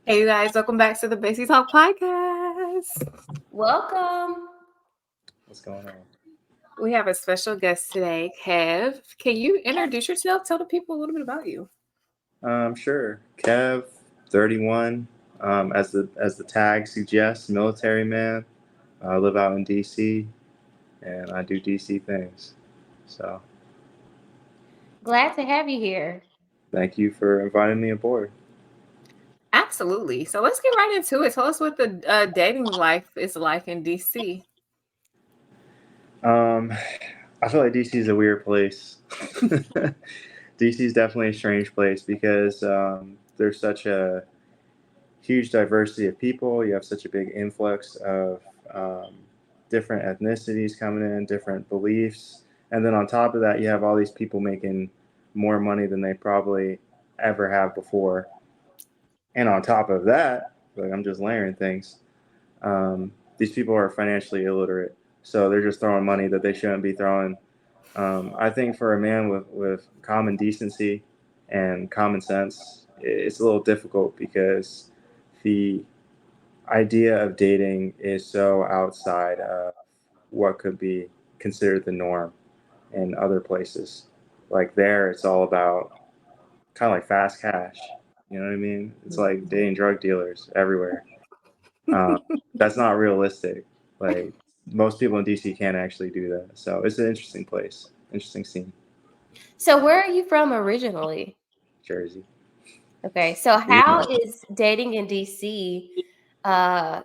Hey, you guys, welcome back to the Bestie Talk podcast. Welcome. What's going on? We have a special guest today, Kev. Can you introduce yourself? Tell the people a little bit about you. Sure. Kev, 31. As the tag suggests, military man. I live out in DC, and I do DC things. So Glad to have you here. thank you for inviting me aboard. Absolutely. So let's get right into it. Tell us what the dating life is like in DC. Um, I feel like DC is a weird place. DC is definitely a strange place because there's such a huge diversity of people. You have such a big influx of um, different ethnicities coming in, different beliefs. And then on top of that, you have all these people making more money than they probably ever have before. And on top of that, like I'm just layering things, these people are financially illiterate. So they're just throwing money that they shouldn't be throwing. I think for a man with common decency and common sense, it's a little difficult because the idea of dating is so outside of what could be considered the norm in other places. Like there, it's all about kind of like fast cash. You know what I mean? It's like dating drug dealers everywhere. Um, that's not realistic. Like most people in DC can't actually do that. So it's an interesting place, interesting scene. So, where are you from originally? Jersey. Okay, so You how know, is dating in DC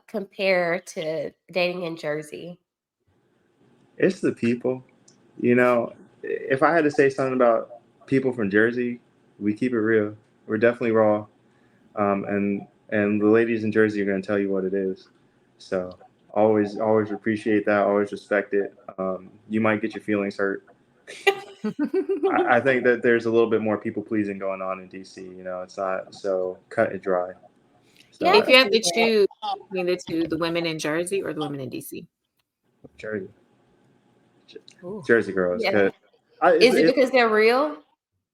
compared to dating in Jersey? it's the people. If I had to say something about people from Jersey, we keep it real. We're definitely raw, and the ladies in Jersey are going to tell you what it is. So always appreciate that. Always respect it. You might get your feelings hurt. I think that there's a little bit more people pleasing going on in DC. It's not so cut and dry. Yeah, So I If can you have see to that. choose between the two, the women in Jersey or the women in DC? Jersey, Ooh. Jersey girls, Yeah. cause I, Is it it's because they're real?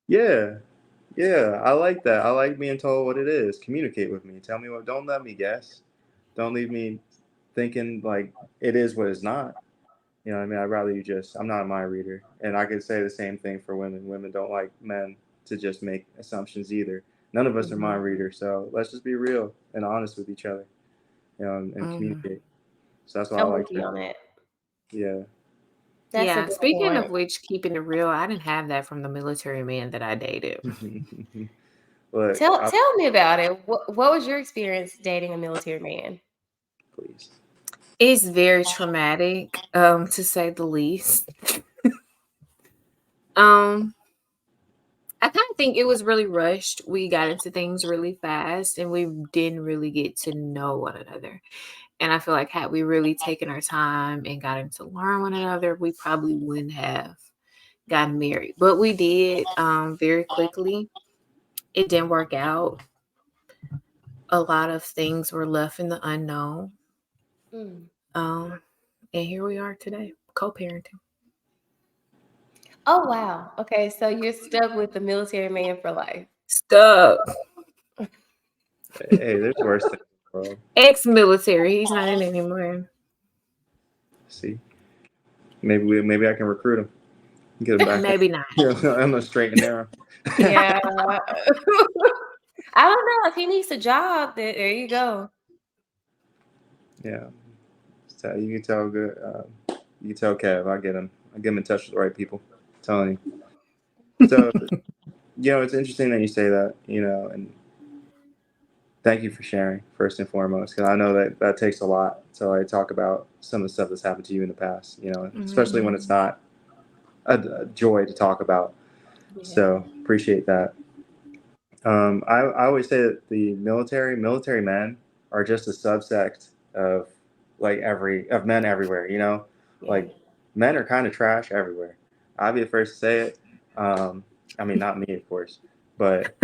yeah. Yeah, I like that. I like being told what it is. Communicate with me. Tell me what. Don't let me guess. Don't leave me thinking like it is what it's not. You know what I mean? I'd rather you just. I'm not a mind reader, and I could say the same thing for women. Women don't like men to just make assumptions either. None of us are Mhm. mind readers, so let's just be real and honest with each other, and Mhm. communicate. So that's what I I'm with like you to. on that. Yeah. That's a Yeah. good Speaking point. of which, keeping it real, I didn't have that from the military man that I dated. Look, Tell me about it. What was your experience dating a military man? please. It's very traumatic, to say the least. Um, I kind of think it was really rushed. We got into things really fast and we didn't really get to know one another. And I feel like had we really taken our time and gotten to learn one another, we probably wouldn't have gotten married. But we did very quickly. It didn't work out. A lot of things were left in the unknown. Mm. Um, and here we are today, co-parenting. Oh wow. Okay, so you're stuck with the military man for life. Stuck. Hey, there's worse things in the world. Ex-military. He's not in it anymore. See, maybe I can recruit him. Get him back Maybe not. on the straight and narrow. Yeah. I don't know if he needs a job. There you go. Yeah. So you can tell good. You can tell Kev. I get him in touch with the right people. I'm telling you. So it's interesting that you say that. And thank you for sharing first and foremost, because I know that takes a lot to like talk about some of the stuff that's happened to you in the past. Especially when it's Mhm. not a joy to talk about. Yeah. So appreciate that. I always say that the military men are just a subsect of of men everywhere. Yeah. Like men are kind of trash everywhere. I'll be the first to say it. I mean, not me, of course, but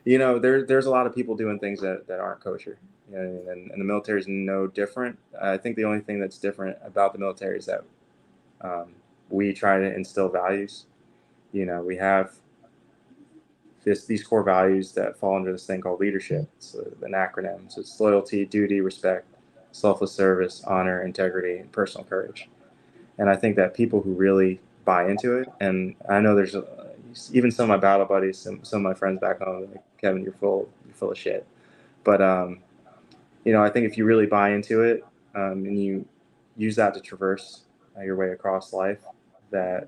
there's a lot of people doing things that aren't kosher. And the military is no different. I think the only thing that's different about the military is that we try to instill values. We have these core values that fall under this thing called leadership. It's an acronym. So it's loyalty, duty, respect, selfless service, honor, integrity, and personal courage. And I think that people who really buy into it, and I know there's even some of my battle buddies, some of my friends back home, like, Kevin, you're full of shit. But I think if you really buy into it, and you use that to traverse your way across life, that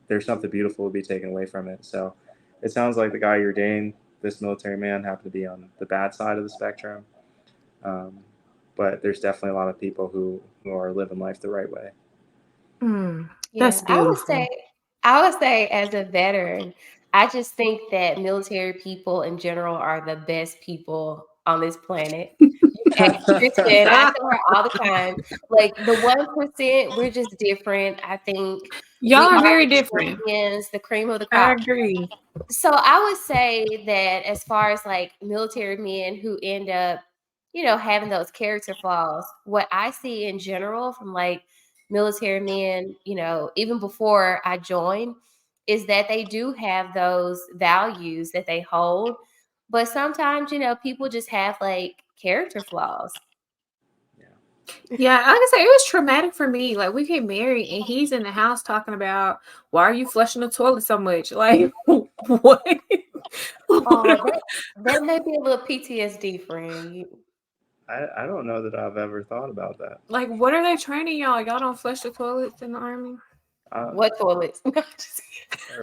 there's something beautiful to be taken away from it. So it sounds like the guy you're dating, this military man, happened to be on the bad side of the spectrum. But there's definitely a lot of people who are living life the right way. That's Yeah, beautiful. I would say as a veteran, I just think that military people in general are the best people on this planet. You ask Kristen, I tell her all the time, like the 1%, we're just different. I think Y'all we are are very the different. champions, the cream of the I crop. agree. So I would say that as far as like military men who end up, having those character flaws, what I see in general from like military men, even before I joined, is that they do have those values that they hold. But sometimes, people just have like character flaws. Yeah, like I said, it was traumatic for me. Like, we get married and he's in the house talking about, why are you flushing the toilet so much? Like, what? Oh, that may be a little PTSD, friend. I don't know that I've ever thought about that. Like, what are they training y'all? Y'all don't flush the toilets in the Army? What toilets?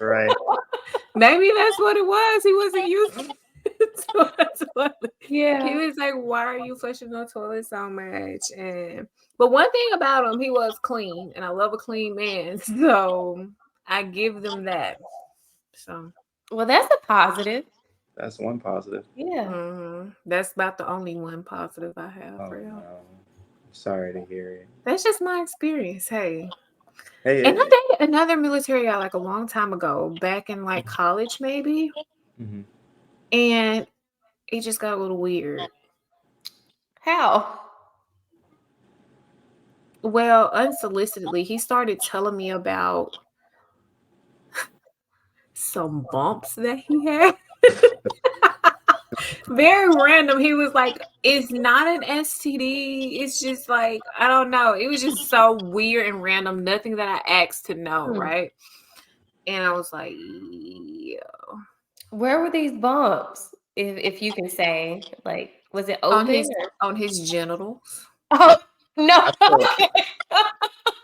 Right. Maybe that's what it was. He wasn't using to the toilet. He Yeah. was like, why are you flushing the toilet so much? But one thing about him, he was clean, and I love a clean man. So I give them that. So Well, that's a positive. That's one positive. Yeah. That's about the only one positive I have Oh for y'all. no. Sorry to hear it. That's just my experience. Hey. Hey, And I dated another military guy like a long time ago, back in like college maybe. mm-hmm. And it just got a little weird. How? Well, unsolicitedly, he started telling me about some bumps that he had. Very random. He was like, it's not an STD. It's just like, I don't know. It was just so weird and random. Nothing that I asked to know, right? And I was like, yeah. Where were these bumps? If you can say, like, was it On open? his genitals. Oh no. I feel like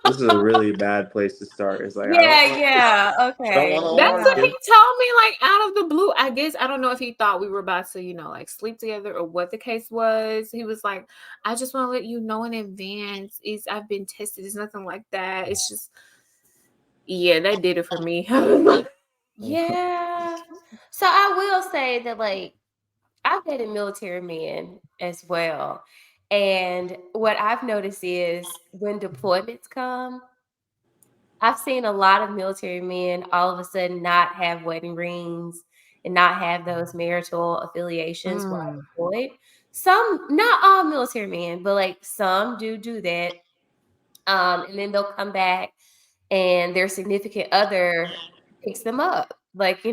this is a really bad place to start. It's like Yeah. I don't Okay. want to That's alarm what he you. told me, like out of the blue. I guess I don't know if he thought we were about to, like sleep together or what the case was. He was like, I just want to let you know in advance. I've been tested. It's nothing like that. It's just, yeah, that did it for me. Yeah. So I will say that, like, I've dated military men as well. And what I've noticed is when deployments come, I've seen a lot of military men all of a sudden not have wedding rings and not have those marital affiliations while Mm. deployed. Some, not all military men, but like some do that. And then they'll come back and their significant other picks them up, like,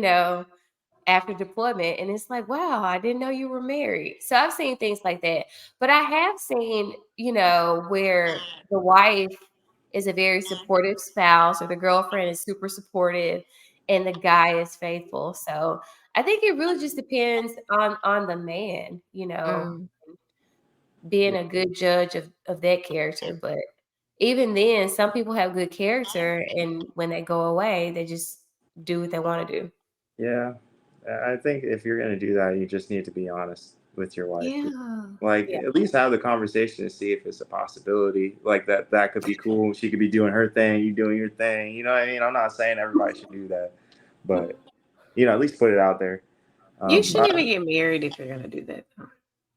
after deployment. And it's like, wow, I didn't know you were married. So I've seen things like that. But I have seen, where the wife is a very supportive spouse or the girlfriend is super supportive and the guy is faithful. So I think it really just depends on the man, Mm. being a good judge of that character. But even then, some people have good character, and when they go away, they just do what they want to do. Yeah, I think if you're gonna do that, you just need to be honest with your wife. Yeah. Like, Yeah. at least have the conversation to see if it's a possibility. Like that could be cool. She could be doing her thing, you doing your thing. You know what I mean? I'm not saying everybody should do that, but at least put it out there. You shouldn't even get married if you're gonna do that.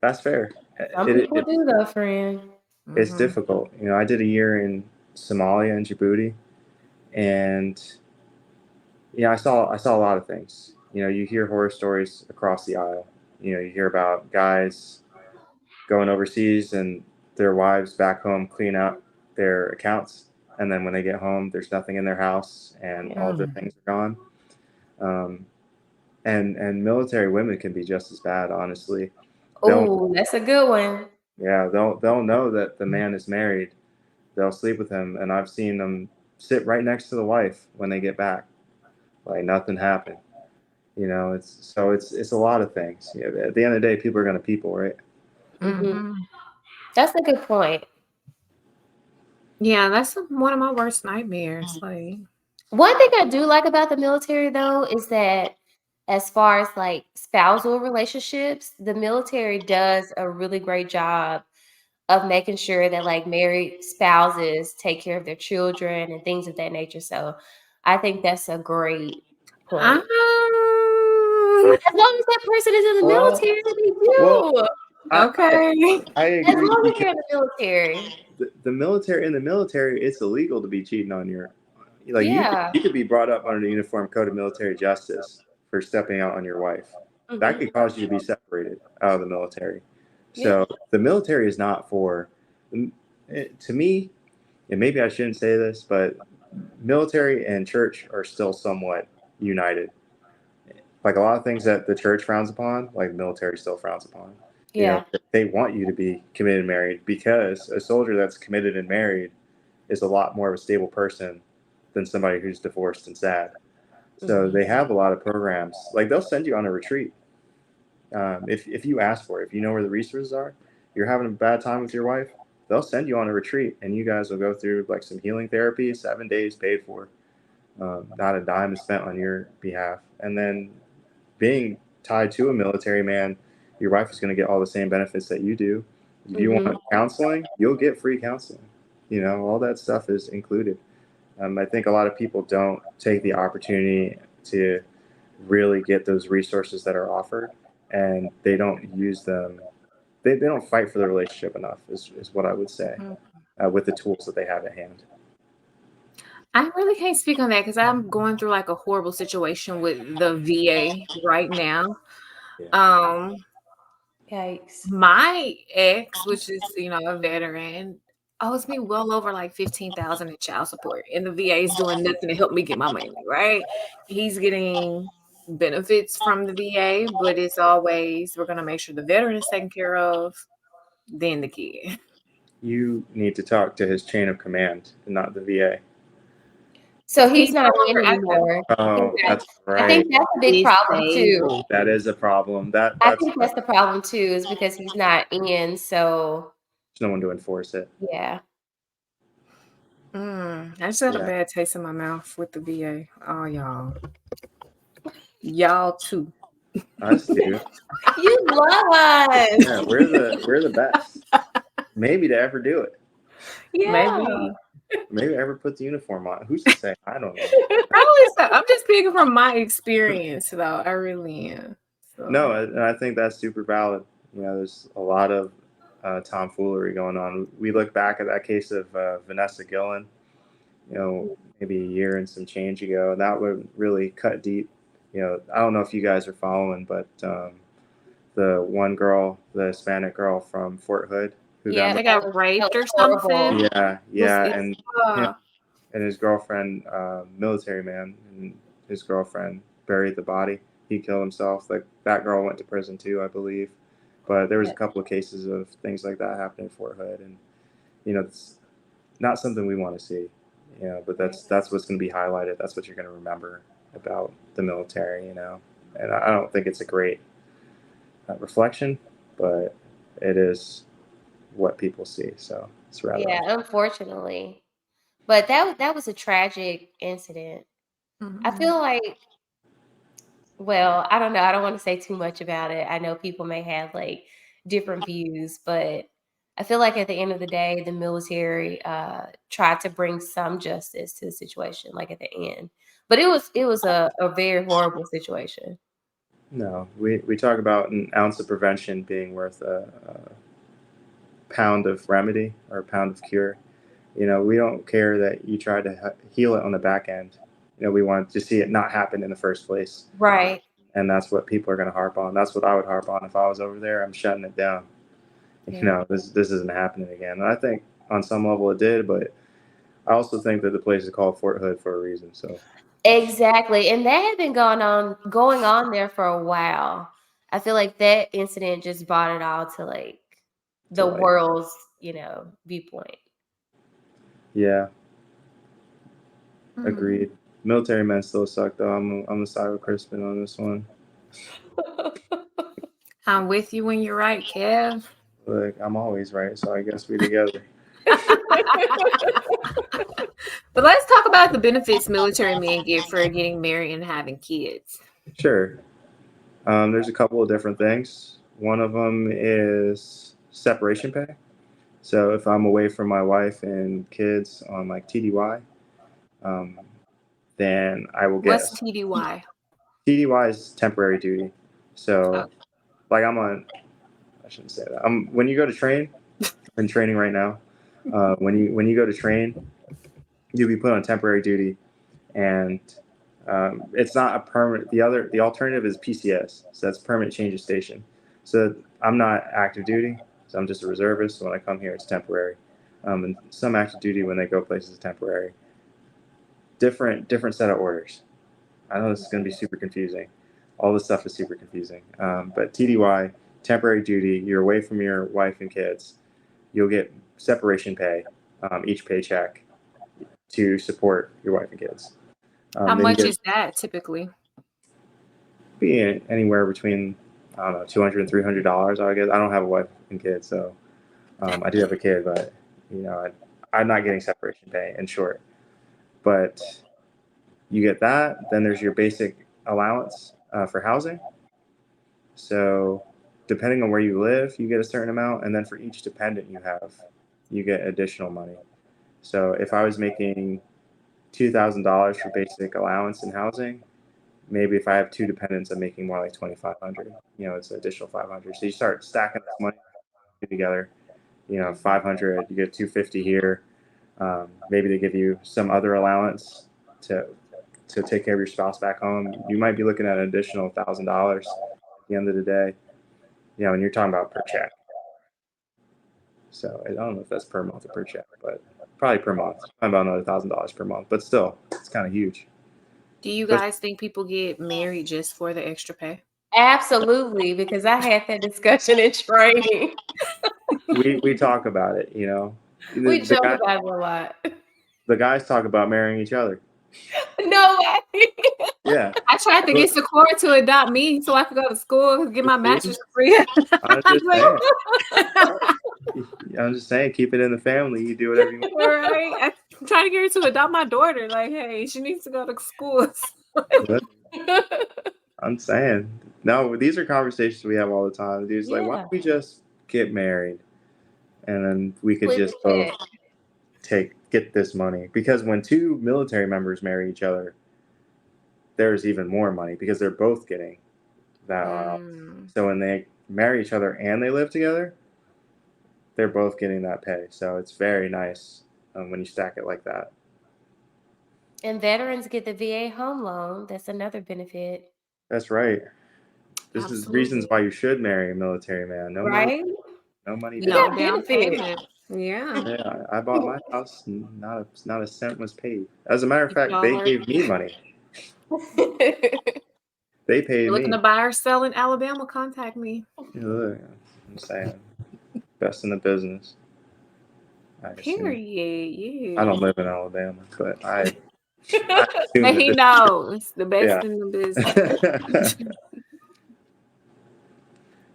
That's fair. Some people do, though, friend. It's Mhm. difficult. I did a year in Somalia and Djibouti, and I saw a lot of things. You hear horror stories across the aisle. You hear about guys going overseas and their wives back home clean out their accounts, and then when they get home, there's nothing in their house and all their things are gone. And military women can be just as bad, honestly. Oh, that's a good one. They'll know that the man is married. They'll sleep with him, and I've seen them sit right next to the wife when they get back, like nothing happened. It's a lot of things. At the end of the day, people are gonna people, right? Mm-hmm. That's a good point. Yeah, that's one of my worst nightmares. Like, One thing I do like about the military, though, is that as far as like spousal relationships, the military does a really great job of making sure that like married spouses take care of their children and things of that nature. So I think that's a great point. As long as that person is in the Well, military, they well, do. okay. I As agree long as because you're in the military. the military in the military, it's illegal to be cheating on your like Yeah. you could be brought up under the Uniform Code of Military Justice for stepping out on your wife. That could cause you to be separated out of the military. So the military is not for to me, and maybe I shouldn't say this, but military and church are still somewhat united. Like a lot of things that the church frowns upon, like the military still frowns upon. Yeah. They want you to be committed and married because a soldier that's committed and married is a lot more of a stable person than somebody who's divorced and sad. So they have a lot of programs. Like they'll send you on a retreat. If you ask for it, if you know where the resources are, you're having a bad time with your wife, they'll send you on a retreat and you guys will go through like some healing therapy, 7 days paid for. Not a dime is spent on your behalf. And then being tied to a military man, your wife is going to get all the same benefits that you do. If you want counseling, you'll get free counseling. All that stuff is included. I think a lot of people don't take the opportunity to really get those resources that are offered, and they don't use them. They don't fight for the relationship enough, is what I would say, with the tools that they have at hand. I really can't speak on that because I'm going through like a horrible situation with the VA right now. Yeah. Yikes. My ex, which is a veteran, owes me well over like 15,000 in child support, and the VA is doing nothing to help me get my money. Right? He's getting benefits from the VA, but it's always we're gonna make sure the veteran is taken care of, then the kid. You need to talk to his chain of command, not the VA. So he's He's not no in longer active. anymore. Oh, that's I right. think that's a big problem too. Disabled. That is a problem. I That's think that's the problem too, is because he's not in. So there's no one to enforce it. yeah. I just had a Yeah. bad taste in my mouth with the VA. Oh, y'all too. Us too. You love us. Yeah, we're the best. Maybe to ever do it. Yeah. Maybe ever put the uniform on. Who's to say? I don't know. Probably so. I'm just speaking from my experience, though. I really am. So. No, and I think that's super valid. There's a lot of tomfoolery going on. We look back at that case of Vanessa Gillen, maybe a year and some change ago, and that would really cut deep. I don't know if you guys are following, but the one girl, the Hispanic girl from Fort Hood, who they got raped or something. and his girlfriend, military man, and his girlfriend buried the body. He killed himself. Like that girl went to prison too, I believe. But there was a couple of cases of things like that happening in Fort Hood, and it's not something we want to see. But that's what's going to be highlighted. That's what you're going to remember about the military. And I don't think it's a great reflection, but it is what people see. So it's rather unfortunately. But that was a tragic incident. I feel like, well, I don't know. I don't want to say too much about it. I know people may have like different views, but I feel like at the end of the day, the military tried to bring some justice to the situation, like at the end. But it was a very horrible situation. No, we talk about an ounce of prevention being worth a pound of remedy or a pound of cure. We don't care that you try to heal it on the back end. We want to see it not happen in the first place. Right. And that's what people are going to harp on. That's what I would harp on if I was over there. I'm shutting it down. This isn't happening again. And I think on some level it did, but I also think that the place is called Fort Hood for a reason. So Exactly. And that had been going on there for a while. I feel like that incident just brought it all to like To the like, world's, viewpoint. yeah, Mm. agreed. Military men still suck though. I'm on the side with Crispin on this one. I'm with you when you're right, Kev. Look, I'm always right, so I guess we together. But let's talk about the benefits military men get for getting married and having kids. Sure. There's a couple of different things. One of them is separation pay. So if I'm away from my wife and kids on like TDY, um, then I will get What's TDY? TDY is temporary duty. So Oh. like I shouldn't say that. When you go to train, I'm in training right now. When you go to train, you'll be put on temporary duty, and it's not a permanent. The alternative is PCS, so that's permanent change of station. So I'm not active duty, so I'm just a reservist. So when I come here, it's temporary. And some active duty when they go places is temporary. Different set of orders. I know this is going to be super confusing. All this stuff is super confusing. But TDY, temporary duty, you're away from your wife and kids. You'll get separation pay, each paycheck, to support your wife and kids. How Then you much get is that typically? be anywhere between, I don't know, $200 and $300. I guess I don't have a wife and kids, so I do have a kid, but I'm not getting separation pay. In short, but you get that. Then there's your basic allowance for housing. So depending on where you live, you get a certain amount, and then for each dependent you have, you get additional money. So if I was making $2,000 for basic allowance and housing, maybe if I have two dependents, I'm making more like 2,500. It's an additional 500. So you start stacking this money together. 500, you get 250 here. Maybe they give you some other allowance to take care of your spouse back home. You might be looking at an additional $1,000 at the end of the day. And you're talking about per check. So I don't know if that's per month or per check, but probably per month. About another $1,000 per month, but still, it's kind of huge. Do you guys think people get married just for the extra pay? Absolutely, because I had that discussion in training. We talk about it, We The joke guy, about it a lot. the guys talk about marrying each other. No way. Yeah. I tried to get CiCora to adopt me so I could go to school, get my master's degree. I'm just saying. I'm just saying, keep it in the family. You do whatever you want. Right? I'm trying to get her to adopt my daughter. Like, hey, she needs to go to school. I'm saying. No, these are conversations we have all the time. Dude's like, why Yeah. don't we just get married? And then we could Split just the both check. get this money. Because when two military members marry each other, there's even more money because they're both getting that allowance. So when they marry each other and they live together, they're both getting that pay. So it's very nice when you stack it like that. And veterans get the VA home loan. That's another benefit. That's right. This is Absolutely. reasons why you should marry a military man. No Right? money, no money You down. got down benefits. payment. Yeah. Yeah, I bought my house. Not a cent was paid. As a matter of fact, Y'all they are- gave me money. They paid Looking me. to buy or sell in Alabama, contact me. Look, I'm saying, best in the business. Period. Yeah. I don't live in Alabama, but I assume But he that knows the best Yeah. in the business.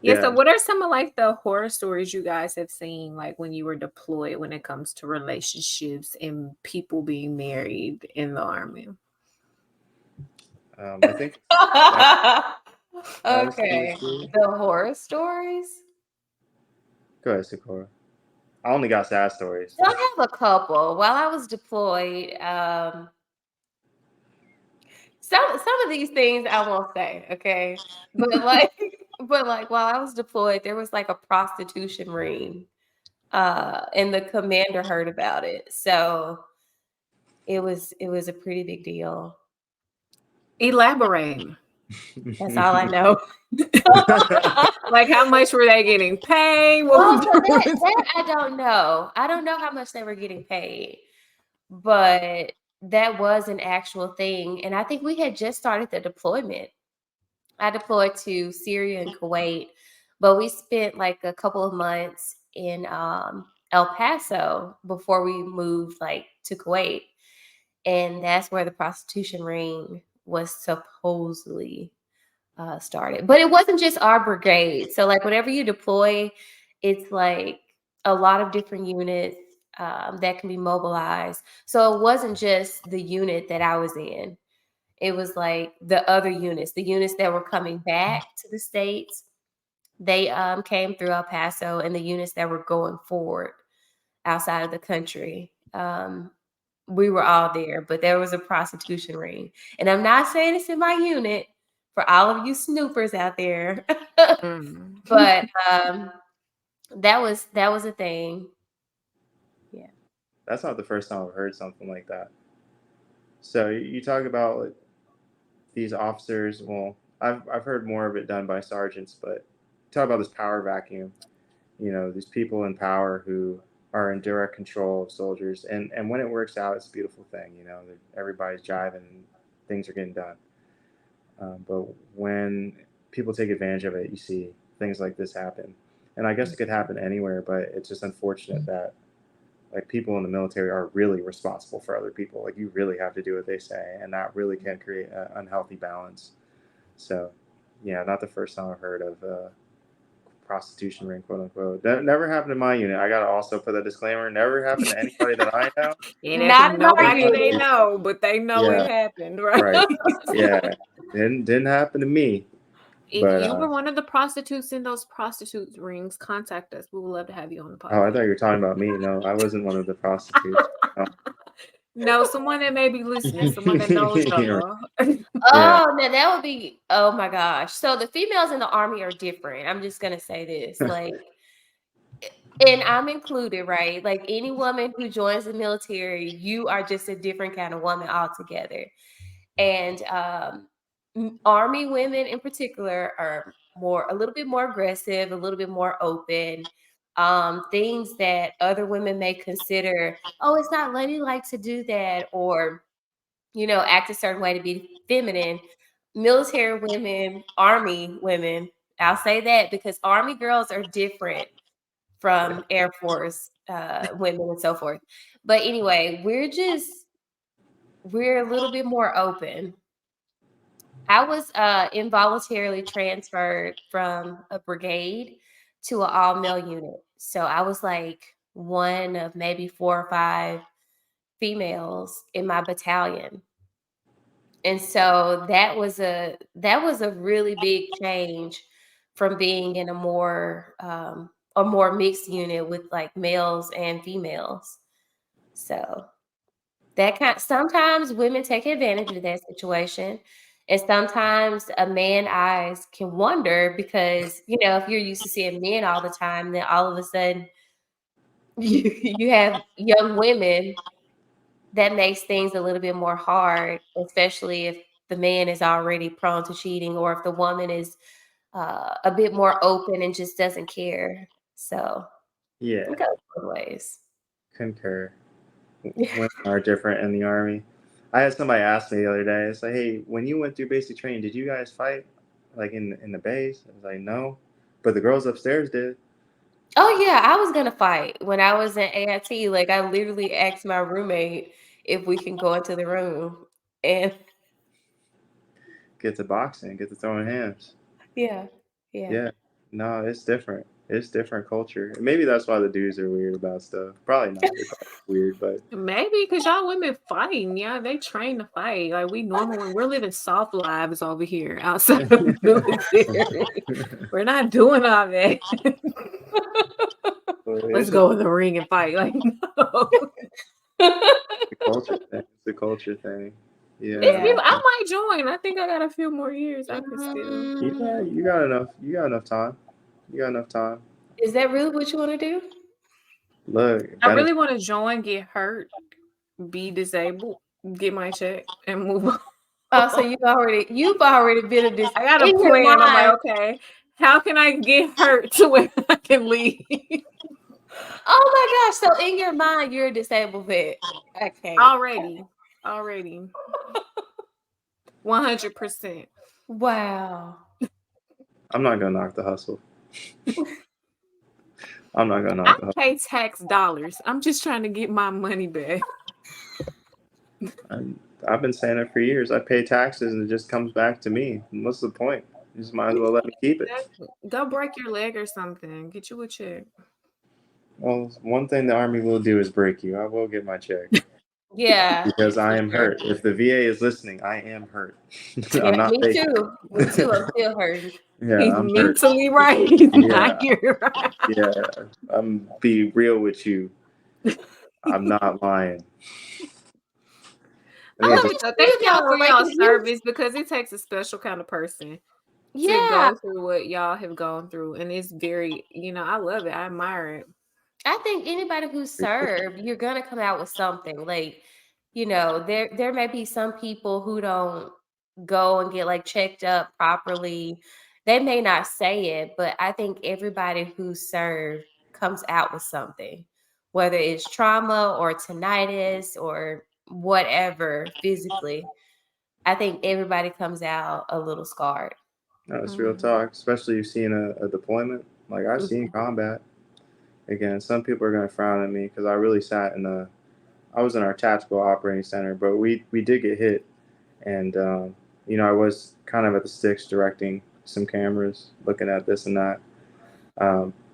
Yeah, so what are some of like the horror stories you guys have seen, like when you were deployed, when it comes to relationships and people being married in the Army? I think Okay. The horror stories? Go ahead, CiCora. I only got sad stories. So I have a couple. While I was deployed, some of these things I won't say, okay? But like while I was deployed, there was like a prostitution ring. And the commander heard about it. So it was a pretty big deal. Elaborate. That's all I know. Like how much were they getting paid? Well, that I don't know. I don't know how much they were getting paid, but that was an actual thing. And I think we had just started the deployment. I deployed to Syria and Kuwait, but we spent like a couple of months in El Paso before we moved like to Kuwait. And that's where the prostitution ring was supposedly started. But it wasn't just our brigade. So like whenever you deploy, it's like a lot of different units that can be mobilized. So it wasn't just the unit that I was in. It was like the other units, the units that were coming back to the States. They came through El Paso, and the units that were going forward outside of the country. We were all there, but there was a prostitution ring. And I'm not saying it's in my unit for all of you snoopers out there, but that was a thing. Yeah. That's not the first time I've heard something like that. So you talk about like, these officers. Well, I've heard more of it done by sergeants, but talk about this power vacuum. You know, these people in power who are in direct control of soldiers, and when it works out, it's a beautiful thing. You know, that everybody's jiving and things are getting done. But when people take advantage of it, you see things like this happen. And I guess it could happen anywhere, but it's just unfortunate that like people in the military are really responsible for other people. Like you really have to do what they say, and that really can create an unhealthy balance. So, yeah, not the first time I've heard of prostitution ring, quote unquote. That never happened in my unit. I gotta also put a disclaimer: never happened to anybody that I know. It Not happened in to our nobody they unit. know, but they know it Yeah, happened, right? right. Yeah, didn't happen to me. If But you were one of the prostitutes in those prostitute rings, contact us. We would love to have you on the oh, I thought podcast. you were talking about me. No, I wasn't one of the prostitutes. Oh, No, someone that may be listening, someone that knows yeah, y'all. yeah, Oh, now that would be, oh my gosh. So the females in the army are different. I'm just going to say this. Like, and I'm included, right? Like any woman who joins the military, you are just a different kind of woman altogether. And army women in particular are a little bit more aggressive, a little bit more open. Things that other women may consider, oh, it's not ladylike to do that, or act a certain way to be feminine. Military women, army women, I'll say that because army girls are different from Air Force women and so forth. But anyway, we're a little bit more open. I was involuntarily transferred from a brigade to an all male unit. So I was like one of maybe 4 or 5 females in my battalion. And so that was a really big change from being in a more mixed unit with like males and females. So sometimes women take advantage of that situation. And sometimes a man eyes can wonder because, if you're used to seeing men all the time, then all of a sudden you have young women, that makes things a little bit more hard, especially if the man is already prone to cheating or if the woman is a bit more open and just doesn't care. So yeah. it goes both ways. Concur. Women are different in the army. I had somebody ask me the other day. It's like, hey, when you went through basic training, did you guys fight like in the base? I was like, no, but the girls upstairs did. Oh yeah, I was gonna fight when I was in AIT. Like I literally asked my roommate if we can go into the room, and Get to boxing, get to throwing hands. yeah, yeah. Yeah, no, it's different. It's different culture. Maybe that's why the dudes are weird about stuff. Probably not. They're probably weird, but Maybe because y'all women fighting. Yeah, they train to fight. Like we normal, we're living soft lives over here outside of the military. We're not doing all that. Let's it's just go in the ring and fight. Like, no. the culture thing. It's the culture thing. It's Yeah. Yeah. beautiful. I might join. I think I got a few more years. I can still. You got enough. You got enough time. You got enough time. Is that really what you want to do? Look, I really want to join, get hurt, be disabled, get my check, and move on. Oh, so you've already been a I got a in your plan. I'm like, mind. okay, how can I get hurt to where I can leave? Oh my gosh! So in your mind, you're a disabled vet. Okay. Already. already. 100%. Wow. I'm not gonna knock the hustle. I'm not gonna I knock the hustle. pay tax dollars. I'm just trying to get my money back. I've been saying it for years. I pay taxes and it just comes back to me. What's the point? You just might as well let me keep it. Exactly. Go break your leg or something. Get you a check. Well, one thing the Army will do is break you. I will get my check Yeah, because I for am sure. hurt. If the VA is listening, I am hurt. Yeah, I'm not me faking too. Me it. too. I'm still hurting. Yeah, He's I'm hurt. mentally right. He's not Yeah, here. yeah. I'm be real with you. I'm not lying. I I think Oh, it's love just it it's though. true Thank y'all though. for Like y'all if you, service because it takes a special kind of person to yeah, go through what y'all have gone through. And it's very, I love it. I admire it. I think anybody who served, you're gonna come out with something. Like, there may be some people who don't go and get like checked up properly. They may not say it, but I think everybody who served comes out with something, whether it's trauma or tinnitus or whatever physically. I think everybody comes out a little scarred. no, it's real Mhm. talk. Especially you've seen a deployment. Like I've seen Mhm. combat. Again, some people are gonna frown at me because I really sat in the. I was in our tactical operating center, but we did get hit, and I was kind of at the sticks directing some cameras, looking at this and that.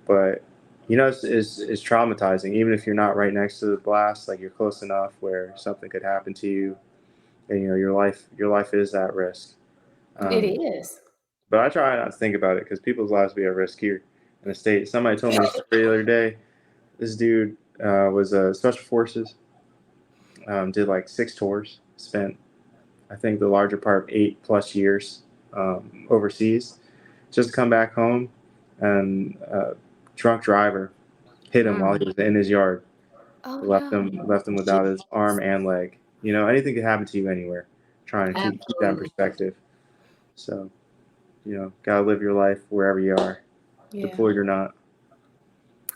But it's traumatizing. Even if you're not right next to the blast, like you're close enough where something could happen to you, and your life is at risk. It Um, is. but I try not to think about it because people's lives be at risk here in the state. Somebody told me a story the other day. This dude was special forces, did like 6 tours, spent I think the larger part of 8+ years overseas, just to come back home, and drunk driver hit him while he Mm. was in his yard. Oh no. Left him without his arm and leg. Anything could happen to you anywhere. Trying to keep that in Absolutely. perspective. So, gotta live your life wherever you are, Yeah. deployed or not.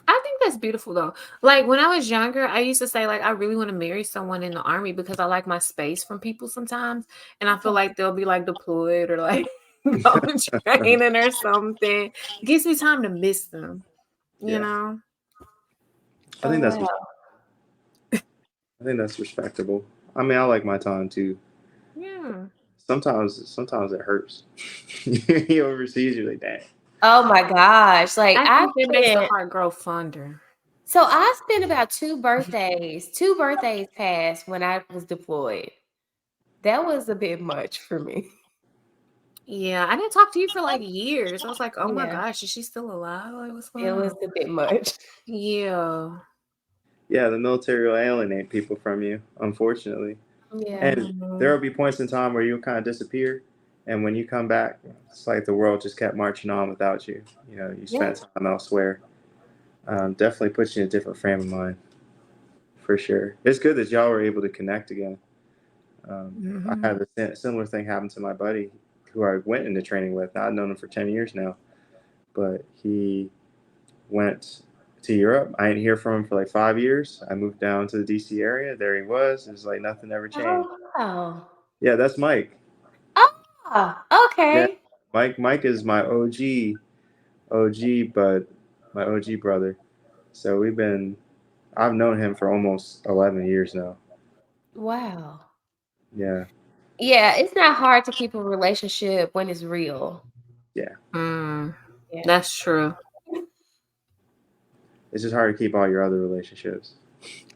I think that's beautiful though. Like when I was younger, I used to say like I really want to marry someone in the army because I like my space from people sometimes, and I feel Okay. like they'll be like deployed or like going training or something. Gives me time to miss them. You Yeah, know. I Oh think that's wow. I think that's respectable. I mean, I like my time too. Yeah. Sometimes it hurts. You overseas, you're like, dang. Oh my gosh. I think it makes the heart grow fonder. I spent about two birthdays passed when I was deployed. That was a bit much for me. Yeah, I didn't talk to you for like years. I was like, oh my Yeah, gosh, is she still alive? Like, what's going it was on? a bit much. Yeah. Yeah, the military will alienate people from you, unfortunately. Yeah. And there Mhm. will be points in time where you'll kind of disappear, and when you come back, it's like the world just kept marching on without you. You Yeah. spent time elsewhere. Definitely puts you in a different frame of mind, for sure. It's good that y'all were able to connect again. I Mhm. had a similar thing happen to my buddy, who I went into training with. Now, I've known him for 10 years now, but he went to Europe. I didn't hear from him for like 5 years. I moved down to the DC area. There he was. It's like nothing ever changed. Oh wow. Yeah, that's Mike. Ah, Yeah, okay. Mike is my OG, but my OG brother. So I've known him for almost 11 years now. Wow. Yeah, Yeah, it's not hard to keep a relationship when it's real. yeah. Mm, Yeah. that's true. It's just hard to keep all your other relationships.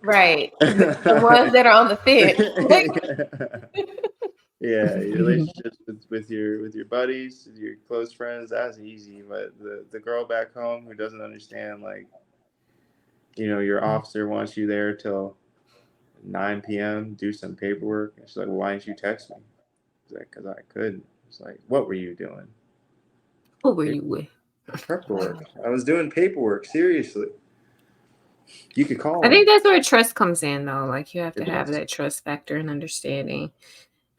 Right. The ones that are on the fence. Like, Yeah, your relationships with your buddies, your close friends, that's easy. But the girl back home who doesn't understand, like, your officer wants you there till 9 p.m. do some paperwork. And she's like, well, why didn't you text me? He's like, because I couldn't. It's like, what were you doing? Who were you with? Prep work. wow. I was doing paperwork. Seriously, you could I call think him. that's where trust comes in, though. Like you have to It have does. that trust factor and understanding,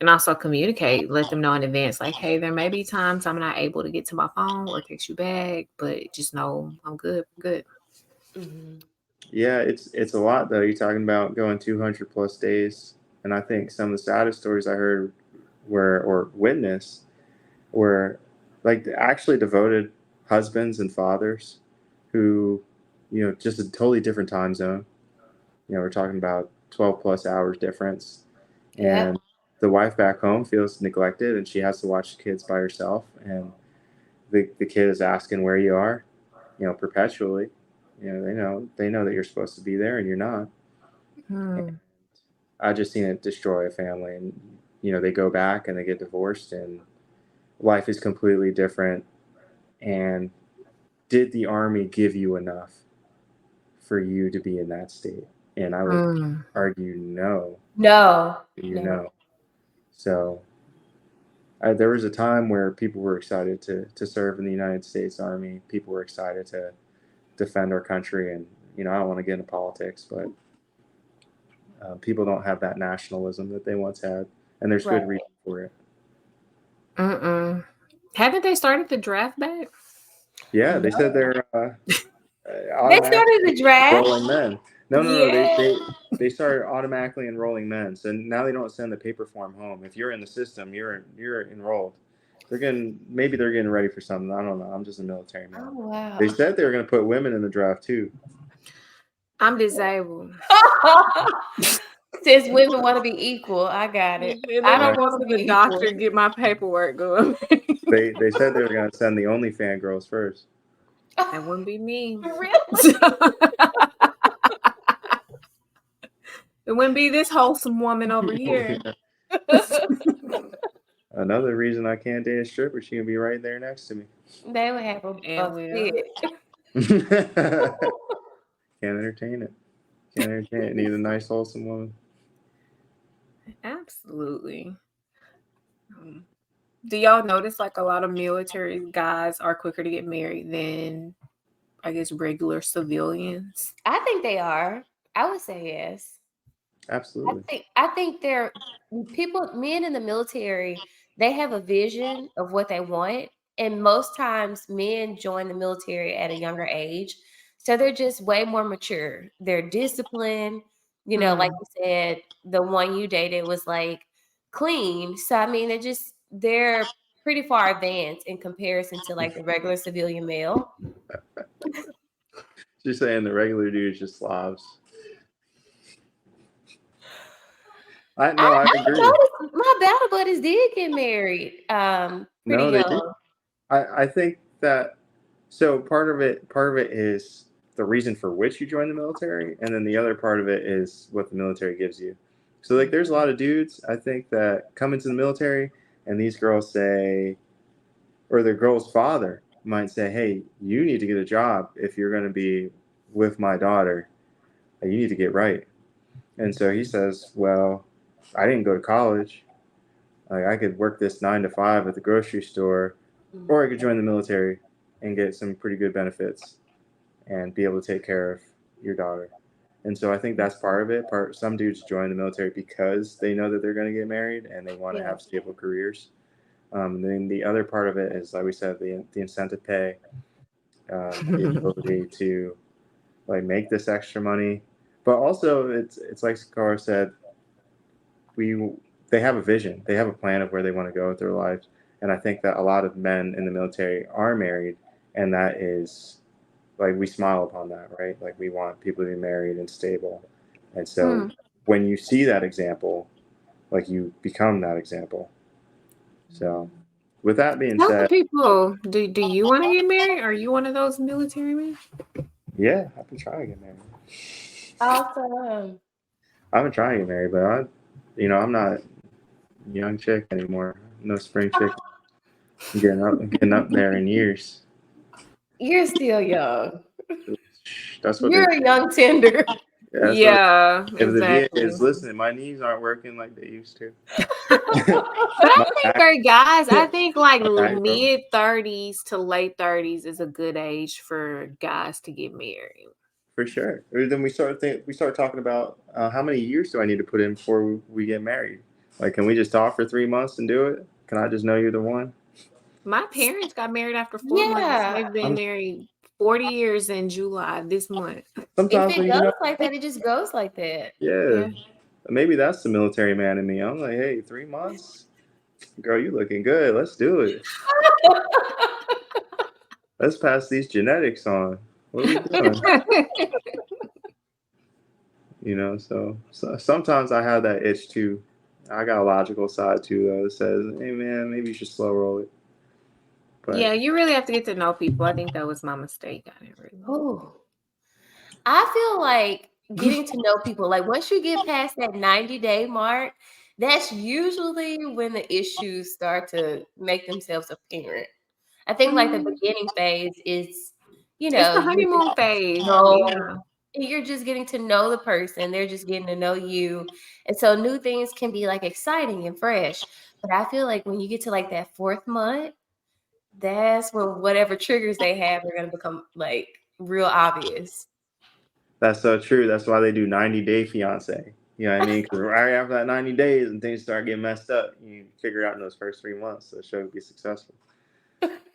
and also communicate. Let them know in advance, like, hey, there may be times I'm not able to get to my phone or text you back, but just know I'm good. Good. Mhm. Yeah, it's a lot though. You're talking about going 200 plus days. And I think some of the saddest stories I heard were, or witnessed, were like actually devoted husbands and fathers who, just a totally different time zone. We're talking about 12 plus hours difference. Yep. And the wife back home feels neglected and she has to watch the kids by herself. And the kid is asking where you are, perpetually. They know that you're supposed to be there and you're not. Hmm. I just seen it destroy a family, and they go back and they get divorced, and life is completely different. And did the army give you enough for you to be in that state? And I would Hmm. argue no. No. No. So there was a time where people were excited to serve in the United States Army. People were excited to defend our country, and I don't want to get into politics, but people don't have that nationalism that they once had, and there's Right. good reason for it. Haven't they started the draft back? Yeah, they said they're They automatically started the draft. enrolling men. No, Yeah. they started automatically enrolling men. So now they don't send the paper form home. If you're in the system, you're enrolled. Maybe they're getting ready for something. I don't know. I'm just a military man. Oh wow. They said they were going to put women in the draft too. I'm disabled. Since women want to be equal, I got it. I don't want to the be doctor equal. get my paperwork going. They said they were going to send the OnlyFans girls first. That wouldn't be me. Really? It wouldn't be this wholesome woman over here. Another reason I can't date a stripper, she can be right there next to me. They would have And a will. fit. Can't entertain it. Need a nice, wholesome woman. Absolutely. Do y'all notice like a lot of military guys are quicker to get married than, I guess, regular civilians? I think they are. I would say yes. Absolutely. I think they're men in the military, they have a vision of what they want. And most times men join the military at a younger age. So they're just way more mature. They're disciplined. Like you said, the one you dated was like clean. So I mean, they're pretty far advanced in comparison to like the regular civilian male. She's saying the regular dude's just slobs. I agree. Noticed my battle buddies did get married pretty No, they did. young. I think that, so part of it is the reason for which you join the military, and then the other part of it is what the military gives you. So like there's a lot of dudes I think that come into the military and these girls say, or the girl's father might say, hey, you need to get a job if you're going to be with my daughter. You need to get right. And so he says, well, I didn't go to college. Like I could work this 9 to 5 at the grocery store, or I could join the military and get some pretty good benefits and be able to take care of your daughter. And so I think that's part of it. Some dudes join the military because they know that they're going to get married and they want to have stable careers. Then the other part of it is, like we said, the incentive pay, the ability to like make this extra money, but also it's like CiCora said, they have a vision, they have a plan of where they want to go with their lives, and I think that a lot of men in the military are married, and that is like we smile upon that, right? Like we want people to be married and stable, and so when you see that example, like you become that example. So with that being said, people, do you want to get married? Are you one of those military men? yeah, I've been trying to get married. Awesome. I've been trying to get married, but I'm not a young chick anymore. No spring chick. I'm getting up there in years. You're still young. That's what You're a young tender. Yeah, if the VA is listening, my knees aren't working like they used to. But I think for guys, I think like mid 30s to late 30s is a good age for guys to get married. For sure. Then we start talking about how many years do I need to put in before we get married? Like, can we just talk for 3 months and do it? Can I just know you're the one? My parents got married after 4 months. They've been married 40 years in July this month. Sometimes if it goes like that, it just goes like that. Yeah. maybe that's the military man in me. I'm like, hey, 3 months, girl, you looking good. Let's do it. Let's pass these genetics on. What are we doing? So sometimes I have that itch too. I got a logical side too, though, that says, hey man, maybe you should slow roll it. But Yeah, you really have to get to know people. I think that was my mistake. I didn't really. Oh, I feel like getting to know people, like once you get past that 90-day mark, that's usually when the issues start to make themselves apparent. I think like the beginning phase is, It's the you're honeymoon just phase. know, Yeah. you're just getting to know the person. They're just getting to know you. And so new things can be like exciting and fresh. But I feel like when you get to like that 4th month, that's when whatever triggers they have are going to become like real obvious. that's so true. That's why they do 90-day fiance. You know what I mean? Because right after that 90 days and things start getting messed up, you figure it out in those first 3 months so the show will be successful.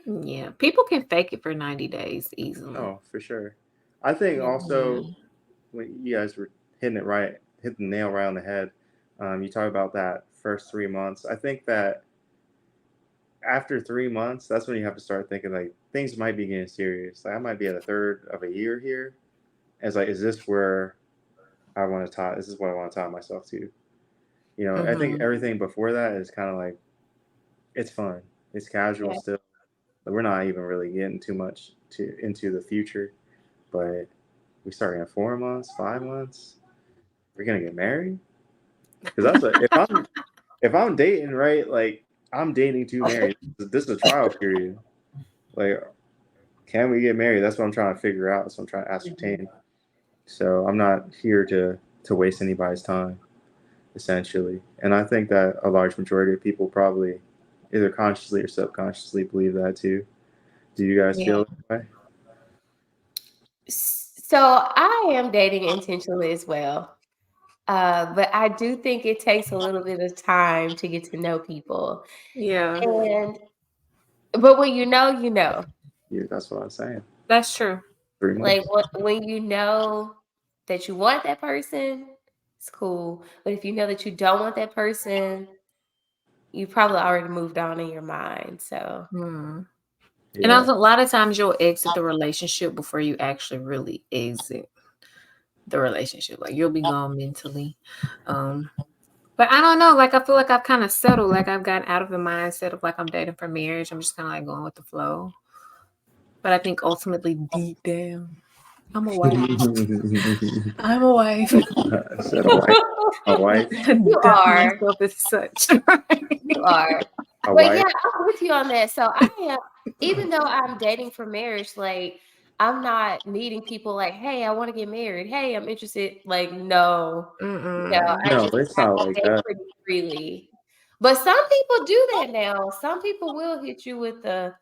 Yeah. People can fake it for 90 days easily. Oh, for sure. I think also when you guys were hitting the nail right on the head. You talk about that first 3 months. I think that after 3 months, that's when you have to start thinking like things might be getting serious. Like I might be at a third of a year here. As like, is this where I want to tie? This is what I want to tie myself to. I think everything before that is kind of like it's fun, it's casual still. Like, we're not even really getting too much into the future, but we start in 4 months, 5 months. We're gonna get married because that's what if I'm dating right, like I'm dating to marry. This is a trial period. Like, can we get married? That's what I'm trying to figure out. That's what I'm trying to ascertain. So I'm not here to waste anybody's time, essentially. And I think that a large majority of people probably either consciously or subconsciously believe that too. Do you guys feel that way? So I am dating intentionally as well. But I do think it takes a little bit of time to get to know people. Yeah. But when you know, you know. Yeah, that's what I'm saying. That's true. 3 Like months. when you know that you want that person, it's cool. But if you know that you don't want that person, you probably already moved on in your mind. So And Yeah. also, a lot of times you'll exit the relationship before you actually really exit the relationship. Like you'll be gone mentally. But I don't know. Like I feel like I've kind of settled. Like I've gotten out of the mindset of like I'm dating for marriage. I'm just kind of like going with the flow. But I think ultimately, deep down, I'm a wife. I'm a wife. I said a wife. A wife. you Conduct are. myself as such. You are. A But wife. yeah, I'm with you on that. So I am, even though I'm dating for marriage, like I'm not meeting people like, hey, I want to get married. Hey, I'm interested. Like, no. I No, just it's I not like date that. pretty freely. But some people do that now. Some people will hit you with the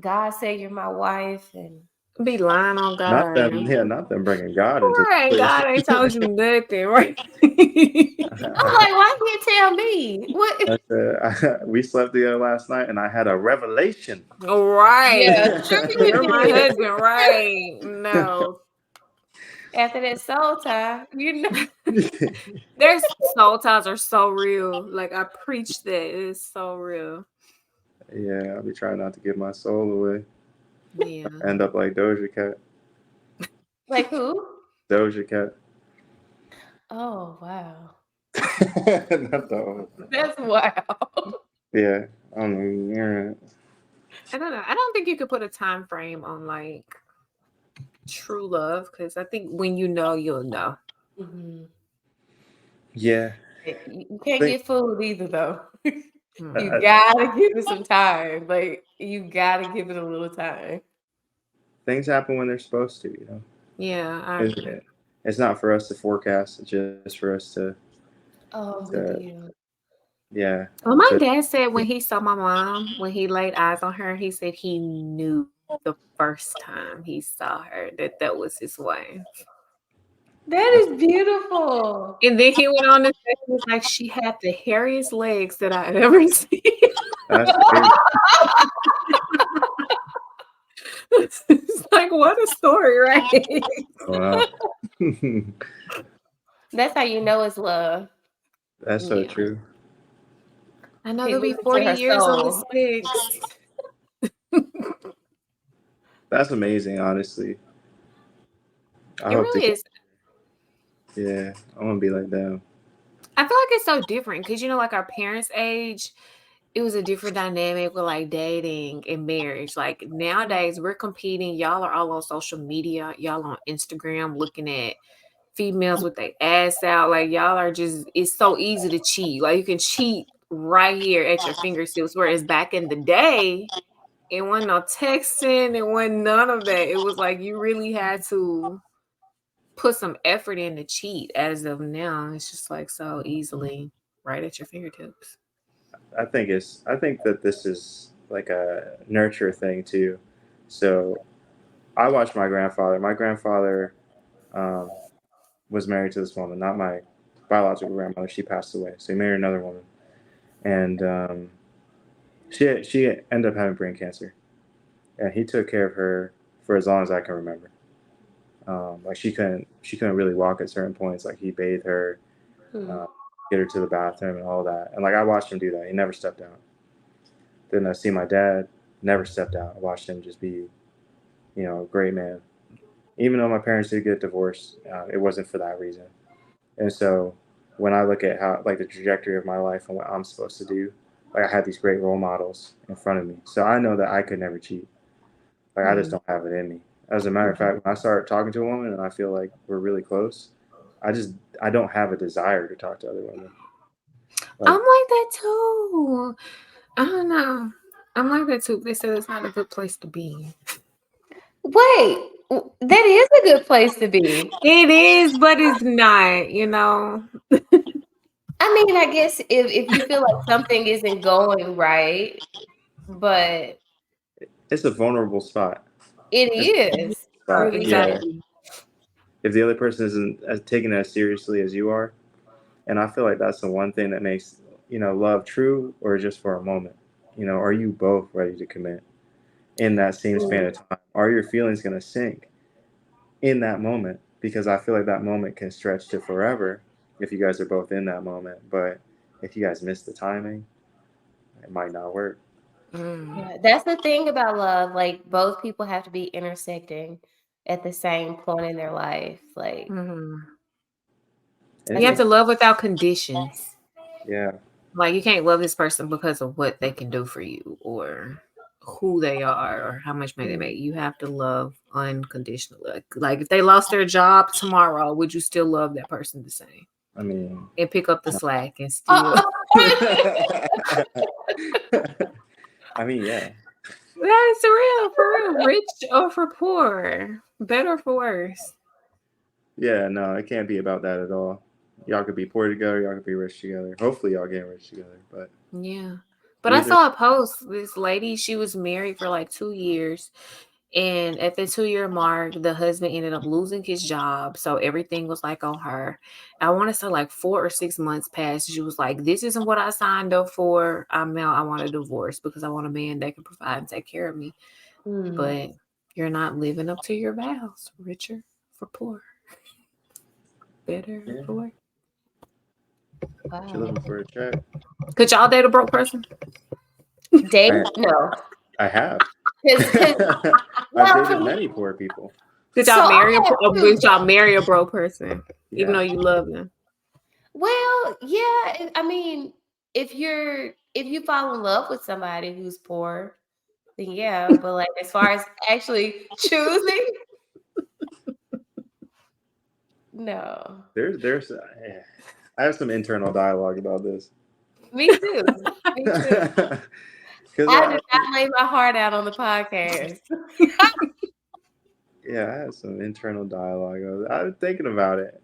God say you're my wife and Be lying on Not God. them. Yeah, not them bringing God into Right. the God ain't told you nothing, right? I'm like, why can't you tell me? What? We slept together last night, and I had a revelation. Right. Yeah, sure you You're my did. husband, right? No. After that soul tie, There's soul ties are so real. Like I preach that. It's so real. Yeah, I'll be trying not to give my soul away. Yeah. End up like Doja Cat. Like who? Doja Cat. Oh wow. Not the old. That's wow. Yeah. I mean, yeah. I don't know. I don't think you could put a time frame on like true love because I think when you know, you'll know. Mhm. Yeah. You can't Think- get fooled either though. Hmm. You gotta give it some time. Like you gotta give it a little time. Things happen when they're supposed to, Yeah, I agree. It's not for us to forecast. It's just for us to, Oh, good to deal. yeah. Well, my to- dad said when he saw my mom, when he laid eyes on her, he said he knew the first time he saw her that that was his wife. That is beautiful. And then he went on to say, he was like, she had the hairiest legs that I had ever seen. That's crazy. It's like, what a story, right? Wow. That's how you know it's love. That's so Yeah. true. I know He there'll be looked into 40 her years on soul. this fix. That's amazing, honestly. I It hope to. really is. Yeah, I want to be like them. I feel like it's so different because, like our parents' age, it was a different dynamic with like dating and marriage. Like nowadays, we're competing. Y'all are all on social media. Y'all on Instagram looking at females with their ass out. Like y'all are just, it's so easy to cheat. Like you can cheat right here at your fingertips. Whereas back in the day, it wasn't no texting, it wasn't none of that. It was like you really had to put some effort in to cheat. As of now, it's just like so easily right at your fingertips. I think that this is like a nurture thing too. So I watched my grandfather. My grandfather um, was married to this woman, not my biological grandmother. She passed away, so he married another woman, and she ended up having brain cancer, and he took care of her for as long as I can remember. Like she couldn't really walk at certain points. Like he bathed her, Hmm. uh, get her to the bathroom and all that. And like I watched him do that. He never stepped out. Then I see my dad never stepped out. I watched him just be, a great man. Even though my parents did get divorced, it wasn't for that reason. And so when I look at how like the trajectory of my life and what I'm supposed to do, like I had these great role models in front of me. So I know that I could never cheat. Like I just Mm. don't have it in me. As a matter of fact, when I start talking to a woman and I feel like we're really close, I just I don't have a desire to talk to other women. I'm Like like that too. I don't know. I'm like that too. They said it's not a good place to be. Wait, that is a good place to be. It is, but it's not. I mean, I guess if you feel like something isn't going right, but it's a vulnerable spot. it It's a is. spot. Yeah. Exactly. If the other person isn't as taking it as seriously as you are, and I feel like that's the one thing that makes love true or just for a moment. Are you both ready to commit in that same span Mm. of time? Are your feelings going to sink in that moment? Because I feel like that moment can stretch to forever if you guys are both in that moment. But if you guys miss the timing, it might not work. Mm. Yeah, that's the thing about love. Like both people have to be intersecting at the same point in their life. Like Mhm. And I You have to think, love without conditions. yeah, Like you can't love this person because of what they can do for you or who they are or how much money they make. You have to love unconditionally. Like if they lost their job tomorrow, would you still love that person the same I mean, and pick up the slack and still? oh, I mean, yeah, That's real, for real. Rich or for poor, better or for worse. yeah. No, it can't be about that at all. Y'all could be poor together. Y'all could be rich together. Hopefully, y'all get rich together. But Yeah. But I neither. saw a post. This lady, she was married for like 2 years. And at the 2 year mark, the husband ended up losing his job. So everything was like on her. I want to say like 4 or 6 months passed. She was like, this isn't what I signed up for. I'm out. I want a divorce because I want a man that can provide and take care of me. mm, But you're not living up to your vows. Richer for poor. Better Yeah, for worse. she looking wow. for a check. Could y'all date a broke person? Date? I No. I have. Because I've well, dated many poor people. Could so y'all I marry a have would two. y'all marry a broke person, even Yeah, though you love them? Well, yeah. I mean, if you fall in love with somebody who's poor, then yeah. But like as far as actually choosing, no. there's I have some internal dialogue about this. Me too. Me too. Because I did not lay my heart out on the podcast. yeah, I have some internal dialogue. I'm thinking about it.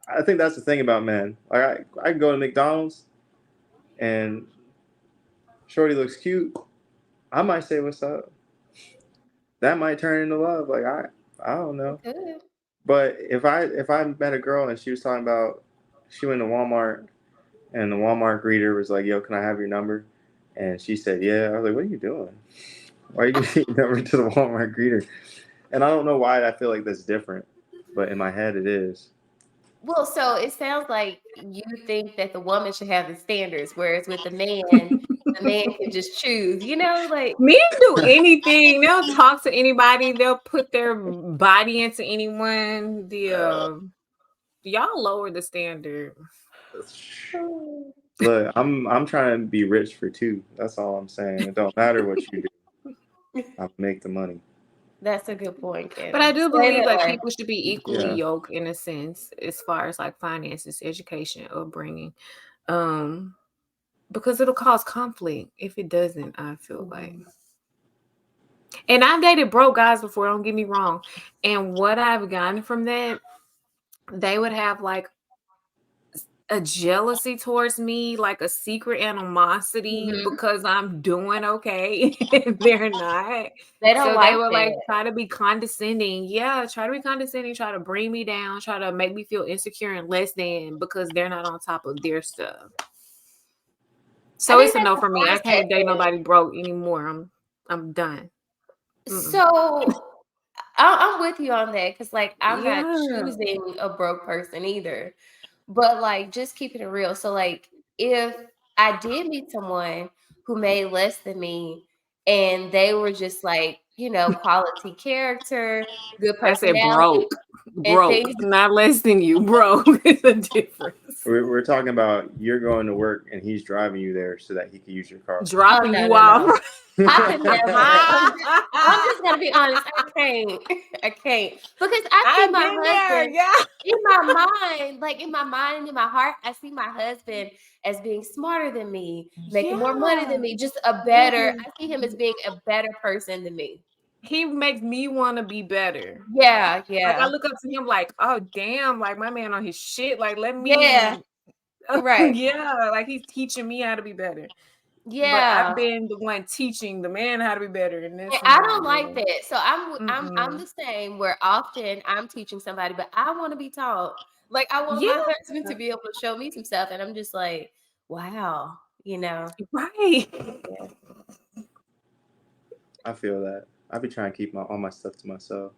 I think that's the thing about men. Like I can go to McDonald's and Shorty looks cute. I might say what's up. That might turn into love. Like I don't It know. could. But if I met a girl and she was talking about she went to Walmart and the Walmart greeter was like, "Yo, can I have your number?" And she said, "Yeah." I was like, "What are you doing? Why are you giving your number to the Walmart greeter?" And I don't know why I feel like that's different, but in my head it is. Well, so it sounds like you think that the woman should have the standards, whereas with the man can just choose, like Men do anything. They'll talk to anybody. They'll put their body into anyone. Y'all lower the standard. Look, I'm trying to be rich for two. That's all I'm saying. It don't matter what you do. I'll make the money. that's a good point, Ken. But I do Say believe that like way. people should be equally Yeah. yoked in a sense as far as like finances, education, upbringing. Because it'll cause conflict if it doesn't, I feel like. And I've dated broke guys before, don't get me wrong. And what I've gotten from that, they would have like a jealousy towards me, like a secret animosity Mhm. because I'm doing okay and they're not. They don't So they like would like that. try to be condescending. Yeah, try to be condescending, try to bring me down, try to make me feel insecure and less than because they're not on top of their stuff. I So think it's a that's no a for me. I honest can't date statement. nobody broke anymore. I'm done. Mm-mm. So I'm with you on that because, like, I'm not Yeah. choosing a broke person either. But, like, just keeping it real. So, like, if I did meet someone who made less than me and they were just like, quality character, good I said personality, broke. and Broke. things. Not less than you. Broke is a difference. We're talking about you're going to work and he's driving you there so that he can use your car. Oh, Dropping no, you no, off. no. I could never. I'm just gonna be honest. I can't. I can't because I see I've my been there. husband Yeah. in my mind, like in my mind and in my heart. I see my husband as being smarter than me, making more money than me, just a better. Yes. I see him as being a better person than me. He makes me want to be better. Yeah, Like I yeah, look up to him like, oh damn, like my man on his shit. Like let yeah. me Right. yeah, like he's teaching me how to be better. But I've Yeah. been the one teaching the man how to be better. And And this I I'm like, don't like no. that. So I'm Mm-mm. the same where often I'm teaching somebody, but I want to be taught. Like I want Yeah, my husband to be able to show me some stuff. And I'm just like, wow, right. Yeah. I feel that. I be trying to keep all my stuff to myself.